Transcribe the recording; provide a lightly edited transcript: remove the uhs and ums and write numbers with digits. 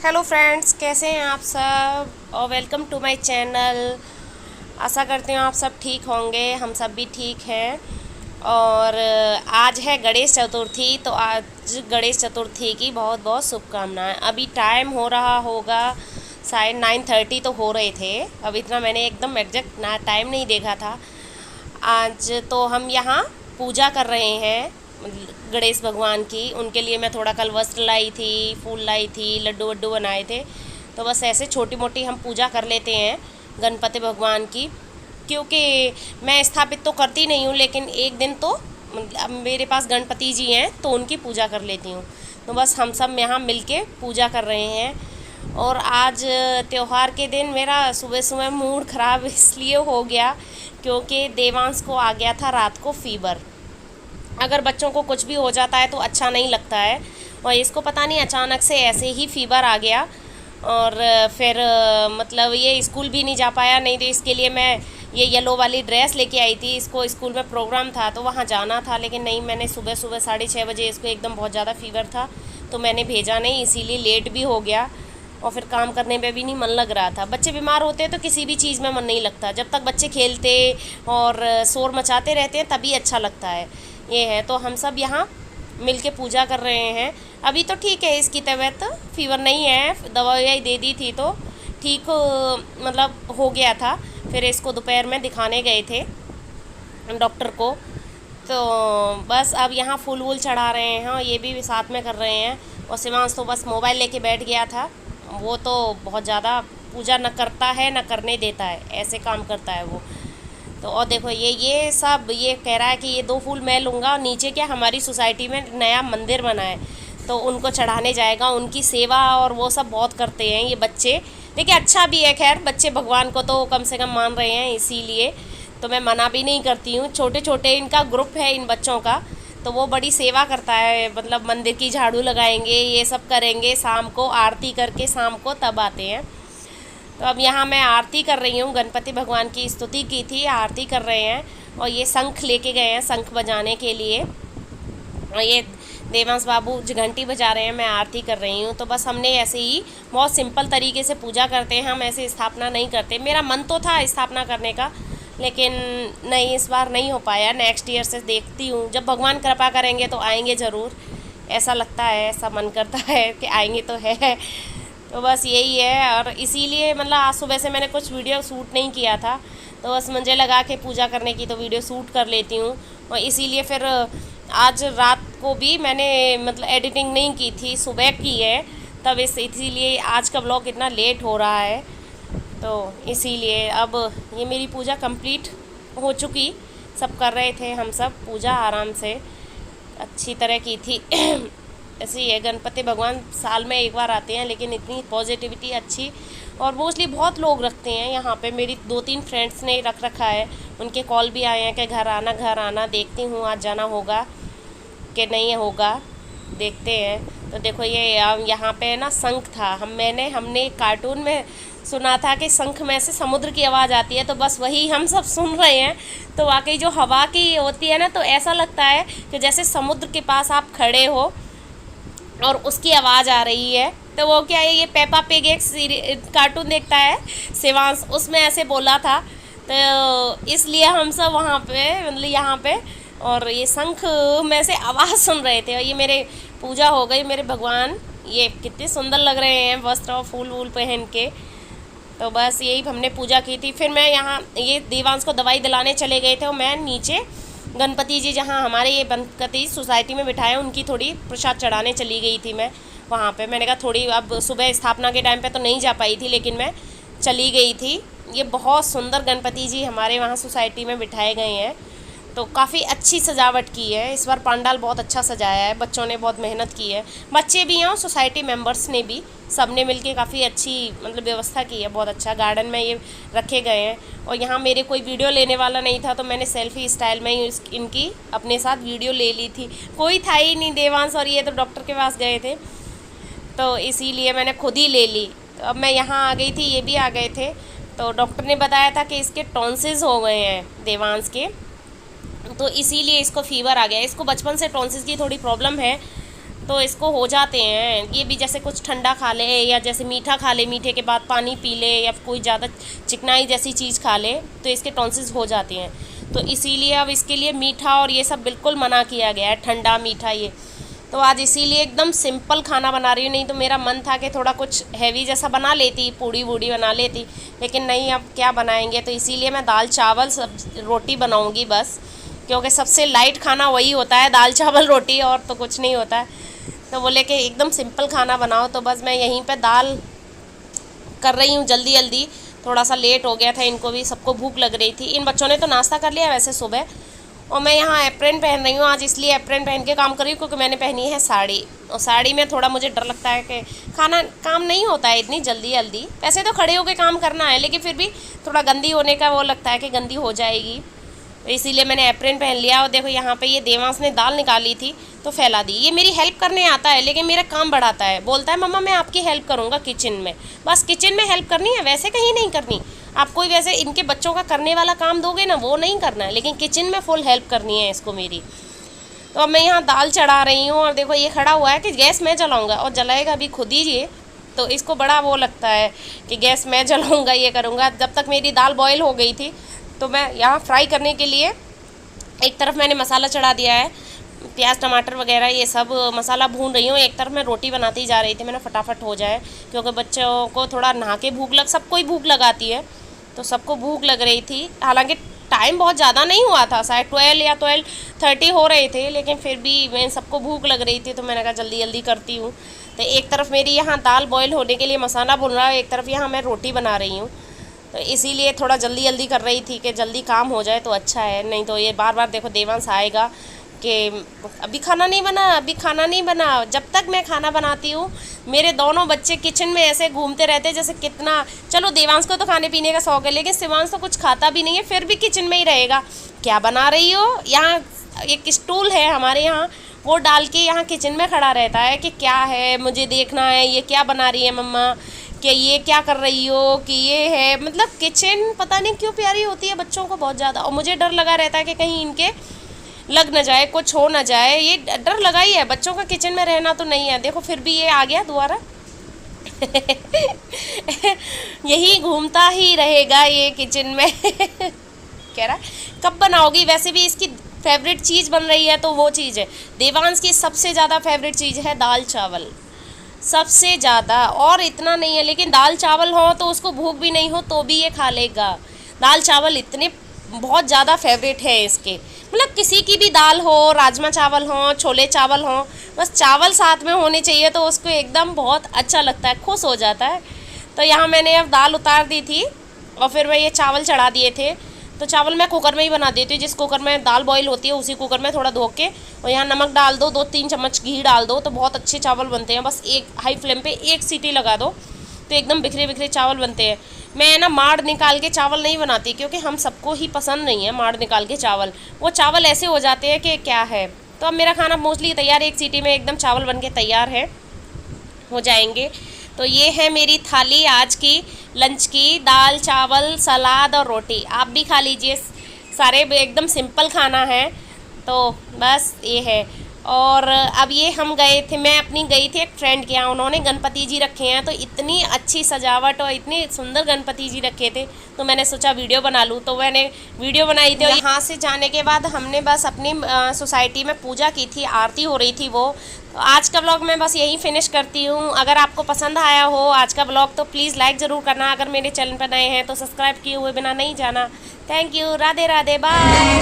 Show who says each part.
Speaker 1: Hello friends, कैसे हैं आप सब और वेलकम टू माय चैनल। आशा करती हूँ आप सब ठीक होंगे, हम सब भी ठीक हैं। और आज है गणेश चतुर्थी, तो आज गणेश चतुर्थी की बहुत बहुत शुभकामनाएं। अभी टाइम हो रहा होगा शायद 9:30 तो हो रहे थे। अब इतना मैंने एकदम एग्जैक्ट ना टाइम नहीं देखा था। आज तो हम यहाँ पूजा कर रहे हैं गणेश भगवान की। उनके लिए मैं थोड़ा कल वस्त्र लाई थी, फूल लाई थी, लड्डू वड्डू बनाए थे। तो बस ऐसे छोटी मोटी हम पूजा कर लेते हैं गणपति भगवान की, क्योंकि मैं स्थापित तो करती नहीं हूँ, लेकिन एक दिन तो मतलब मेरे पास गणपति जी हैं तो उनकी पूजा कर लेती हूँ। तो बस हम सब यहाँ मिलके पूजा कर रहे हैं। और आज त्यौहार के दिन मेरा सुबह सुबह मूड ख़राब इसलिए हो गया क्योंकि देवांश को आ गया था रात को फीवर। अगर बच्चों को कुछ भी हो जाता है तो अच्छा नहीं लगता है, और इसको पता नहीं अचानक से ऐसे ही फीवर आ गया। और फिर मतलब ये स्कूल भी नहीं जा पाया। नहीं तो इसके लिए मैं ये येलो वाली ड्रेस लेके आई थी। इसको स्कूल में प्रोग्राम था तो वहाँ जाना था, लेकिन नहीं, मैंने सुबह सुबह 6:30 बजे इसको एकदम बहुत ज़्यादा फीवर था तो मैंने भेजा नहीं, इसीलिए लेट भी हो गया। और फिर काम करने पे भी नहीं मन लग रहा था। बच्चे बीमार होते हैं तो किसी भी चीज़ में मन नहीं लगता। जब तक बच्चे खेलते और शोर मचाते रहते हैं तभी अच्छा लगता है। ये है, तो हम सब यहाँ मिल के पूजा कर रहे हैं। अभी तो ठीक है, इसकी तबीयत, फीवर नहीं है, दवाई दे दी थी तो ठीक मतलब हो गया था। फिर इसको दोपहर में दिखाने गए थे डॉक्टर को। तो बस अब यहाँ फूल वूल चढ़ा रहे हैं और ये भी साथ में कर रहे हैं। और शिवांश तो बस मोबाइल लेके बैठ गया था। वो तो बहुत ज़्यादा पूजा न करता है न करने देता है, ऐसे काम करता है वो। तो और देखो ये सब ये कह रहा है कि ये 2 फूल मैं लूँगा, और नीचे क्या हमारी सोसाइटी में नया मंदिर बना है तो उनको चढ़ाने जाएगा। उनकी सेवा और वो सब बहुत करते हैं ये बच्चे। देखिए अच्छा भी है, खैर बच्चे भगवान को तो कम से कम मान रहे हैं, इसीलिए तो मैं मना भी नहीं करती हूँ। छोटे छोटे इनका ग्रुप है इन बच्चों का, तो वो बड़ी सेवा करता है। मतलब मंदिर की झाड़ू लगाएंगे, ये सब करेंगे, शाम को आरती करके शाम को तब आते हैं। तो अब यहाँ मैं आरती कर रही हूँ, गणपति भगवान की स्तुति की थी, आरती कर रहे हैं। और ये शंख लेके गए हैं शंख बजाने के लिए, और ये देवांश बाबू घंटी बजा रहे हैं, मैं आरती कर रही हूँ। तो बस हमने ऐसे ही बहुत सिंपल तरीके से पूजा करते हैं हम, ऐसे स्थापना नहीं करते। मेरा मन तो था स्थापना करने का, लेकिन नहीं, इस बार नहीं हो पाया। नेक्स्ट ईयर से देखती हूँ, जब भगवान कृपा करेंगे तो आएंगे ज़रूर। ऐसा लगता है, ऐसा मन करता है कि आएंगे तो है। तो बस यही है। और इसीलिए मतलब आज सुबह से मैंने कुछ वीडियो शूट नहीं किया था, तो बस मुझे लगा कि पूजा करने की तो वीडियो शूट कर लेती हूँ। और इसीलिए फिर आज रात को भी मैंने मतलब एडिटिंग नहीं की थी, सुबह की है, तब इसीलिए आज का ब्लॉग इतना लेट हो रहा है। तो इसीलिए अब ये मेरी पूजा कंप्लीट हो चुकी। सब कर रहे थे हम सब पूजा आराम से, अच्छी तरह की थी। ऐसे ही है, गणपति भगवान साल में एक बार आते हैं, लेकिन इतनी पॉजिटिविटी अच्छी और मोस्टली बहुत लोग रखते हैं यहाँ पे। मेरी 2-3 फ्रेंड्स ने रख रखा है, उनके कॉल भी आए हैं कि घर आना घर आना। देखती हूँ आज जाना होगा कि नहीं होगा, देखते हैं। तो देखो ये यहाँ पे ना शंख था, हमने कार्टून में सुना था कि शंख में से समुद्र की आवाज़ आती है, तो बस वही हम सब सुन रहे हैं। तो वाकई जो हवा की होती है ना, तो ऐसा लगता है कि जैसे समुद्र के पास आप खड़े हो और उसकी आवाज़ आ रही है। तो वो क्या है, ये पेपा पिग एक कार्टून देखता है शिवांश, उसमें ऐसे बोला था। तो इसलिए हम सब वहाँ पे मतलब यहाँ पे और ये शंख में से आवाज़ सुन रहे थे। और ये मेरे पूजा हो गई, मेरे भगवान ये कितने सुंदर लग रहे हैं वस्त्र और फूल वूल पहन के। तो बस यही हमने पूजा की थी। फिर मैं यहाँ ये देवांश को दवाई दिलाने चले गए थे, और मैं नीचे गणपति जी जहाँ हमारे ये गणपति सोसाइटी में बिठाए, उनकी थोड़ी प्रसाद चढ़ाने चली गई थी मैं वहाँ पे। मैंने कहा थोड़ी, अब सुबह स्थापना के टाइम पे तो नहीं जा पाई थी, लेकिन मैं चली गई थी। ये बहुत सुंदर गणपति जी हमारे वहाँ सोसाइटी में बिठाए गए हैं, तो काफ़ी अच्छी सजावट की है इस बार। पंडाल बहुत अच्छा सजाया है, बच्चों ने बहुत मेहनत की है, बच्चे भी हैं और सोसाइटी मेंबर्स ने भी, सबने मिलके काफ़ी अच्छी मतलब व्यवस्था की है। बहुत अच्छा गार्डन में ये रखे गए हैं। और यहाँ मेरे कोई वीडियो लेने वाला नहीं था, तो मैंने सेल्फी स्टाइल में ही इनकी अपने साथ वीडियो ले ली थी। कोई था ही नहीं, देवांश और ये तो डॉक्टर के पास गए थे, तो इसीलिए मैंने खुद ही ले ली। तो अब मैं यहाँ आ गई थी, ये भी आ गए थे। तो डॉक्टर ने बताया था कि इसके टॉन्सिस हो गए हैं देवांश के, तो इसीलिए इसको फीवर आ गया। इसको बचपन से टॉन्सिस की थोड़ी प्रॉब्लम है, तो इसको हो जाते हैं। ये भी जैसे कुछ ठंडा खा ले या जैसे मीठा खा ले, मीठे के बाद पानी पी ले या कोई ज़्यादा चिकनाई जैसी चीज़ खा ले तो इसके टॉन्सिल्स हो जाते हैं। तो इसीलिए अब इसके लिए मीठा और ये सब बिल्कुल मना किया गया है, ठंडा मीठा ये। तो आज इसीलिए एकदम सिंपल खाना बना रही हूँ। नहीं तो मेरा मन था कि थोड़ा कुछ हैवी जैसा बना लेती, पूड़ी वूड़ी बना लेती, लेकिन नहीं, अब क्या बनाएंगे। तो इसीलिए मैं दाल चावल सब रोटी बनाऊँगी बस, क्योंकि सबसे लाइट खाना वही होता है, दाल चावल रोटी, और तो कुछ नहीं होता है। तो बोले कि एकदम सिंपल खाना बनाओ, तो बस मैं यहीं पे दाल कर रही हूँ जल्दी जल्दी। थोड़ा सा लेट हो गया था, इनको भी सबको भूख लग रही थी। इन बच्चों ने तो नाश्ता कर लिया वैसे सुबह, और मैं यहाँ एप्रन पहन रही हूँ आज, इसलिए एप्रन पहन के काम कर रही हूँ क्योंकि मैंने पहनी है साड़ी। और साड़ी में थोड़ा मुझे डर लगता है कि खाना काम नहीं होता है इतनी जल्दी जल्दी। वैसे तो खड़े होकर काम करना है, लेकिन फिर भी थोड़ा गंदी होने का वो लगता है कि गंदी हो जाएगी, तो इसीलिए मैंने एप्रन पहन लिया। और देखो यहाँ पे ये देवांश ने दाल निकाली थी तो फैला दी। ये मेरी हेल्प करने आता है, लेकिन मेरा काम बढ़ाता है। बोलता है मम्मा मैं आपकी हेल्प करूँगा किचन में, बस किचन में हेल्प करनी है, वैसे कहीं नहीं करनी। आप कोई वैसे इनके बच्चों का करने वाला काम दोगे ना, वो नहीं करना है, लेकिन किचन में फुल हेल्प करनी है इसको मेरी। तो अब मैं यहाँ दाल चढ़ा रही हूँ, और देखो ये खड़ा हुआ है कि गैस मैं जलाऊँगा, और जलाएगा भी खुद ही ये। तो इसको बड़ा वो लगता है कि गैस मैं जलाऊँगा, ये करूँगा। जब तक मेरी दाल बॉयल हो गई थी तो मैं यहाँ फ्राई करने के लिए एक तरफ मैंने मसाला चढ़ा दिया है, प्याज टमाटर वगैरह ये सब मसाला भून रही हूँ। एक तरफ मैं रोटी बनाती जा रही थी, मैंने फटाफट हो जाए, क्योंकि बच्चों को थोड़ा नहा के भूख सबको ही भूख लगाती है, तो सबको भूख लग रही थी। हालांकि टाइम बहुत ज़्यादा नहीं हुआ था, शायद 12 या 12:30 हो रहे थे, लेकिन फिर भी मैं सबको भूख लग रही थी, तो मैंने कहा जल्दी जल्दी करती हूँ। तो एक तरफ मेरी यहाँ दाल बॉयल होने के लिए मसाला भुन रहा है, एक तरफ यहाँ मैं रोटी बना रही हूँ। तो इसीलिए थोड़ा जल्दी जल्दी कर रही थी कि जल्दी काम हो जाए तो अच्छा है। नहीं तो ये बार बार देखो देवांश आएगा कि अभी खाना नहीं बना, अभी खाना नहीं बना। जब तक मैं खाना बनाती हूँ मेरे दोनों बच्चे किचन में ऐसे घूमते रहते हैं जैसे कितना, चलो देवांश को तो खाने पीने का शौक है, लेकिन शिवांश तो कुछ खाता भी नहीं है, फिर भी किचन में ही रहेगा। क्या बना रही हो? यहाँ एक स्टूल है हमारे यहाँ, वो डाल के यहाँ किचन में खड़ा रहता है कि क्या है, मुझे देखना है, ये क्या बना रही है मम्मा, कि ये क्या कर रही हो, कि ये है। मतलब किचन पता नहीं क्यों प्यारी होती है बच्चों को बहुत ज़्यादा, और मुझे डर लगा रहता है कि कहीं इनके लग न जाए, कुछ हो न जाए, ये डर लगा ही है। बच्चों का किचन में रहना तो नहीं है। देखो फिर भी ये आ गया दोबारा यही घूमता ही रहेगा ये किचन में कह रहा कब बनाओगी? वैसे भी इसकी फेवरेट चीज़ बन रही है, तो वो चीज़ है। देवांश की सबसे ज़्यादा फेवरेट चीज़ है दाल चावल, सबसे ज़्यादा। और इतना नहीं है, लेकिन दाल चावल हो तो उसको भूख भी नहीं हो तो भी ये खा लेगा। दाल चावल इतने बहुत ज़्यादा फेवरेट है इसके। मतलब किसी की भी दाल हो, राजमा चावल हो, छोले चावल हो, बस चावल साथ में होने चाहिए तो उसको एकदम बहुत अच्छा लगता है, खुश हो जाता है। तो यहाँ मैंने अब दाल उतार दी थी और फिर मैं ये चावल चढ़ा दिए थे। तो चावल मैं कुकर में ही बना देती हूँ, जिस कुकर में दाल बॉईल होती है उसी कुकर में थोड़ा धो के, और यहाँ नमक डाल दो, 2-3 चम्मच घी डाल दो, तो बहुत अच्छे चावल बनते हैं। बस एक हाई फ्लेम पे एक सीटी लगा दो तो एकदम बिखरे बिखरे चावल बनते हैं। मैं ना माड़ निकाल के चावल नहीं बनाती, क्योंकि हम सबको ही पसंद नहीं है माड़ निकाल के चावल। वो चावल ऐसे हो जाते हैं कि क्या है। तो अब मेरा खाना मोस्टली तैयार, एक सीटी में एकदम चावल बन के तैयार है, हो जाएंगे। तो ये है मेरी थाली आज की लंच की, दाल चावल सलाद और रोटी। आप भी खा लीजिए, सारे एकदम सिंपल खाना है। तो बस ये है। और अब ये हम गए थे, मैं अपनी गई थी एक फ्रेंड के यहाँ, उन्होंने गणपति जी रखे हैं, तो इतनी अच्छी सजावट और इतनी सुंदर गणपति जी रखे थे, तो मैंने सोचा वीडियो बना लूँ। तो मैंने वीडियो बनाई थी। और यहाँ से जाने के बाद हमने बस अपनी सोसाइटी में पूजा की थी, आरती हो रही थी वो। तो आज का ब्लॉग मैं बस यहीं फिनिश करती हूँ। अगर आपको पसंद आया हो आज का ब्लॉग तो प्लीज़ लाइक ज़रूर करना। अगर मेरे चैनल पर नए हैं तो सब्सक्राइब किए हुए बिना नहीं जाना। Thank you, Radhe Radhe, bye.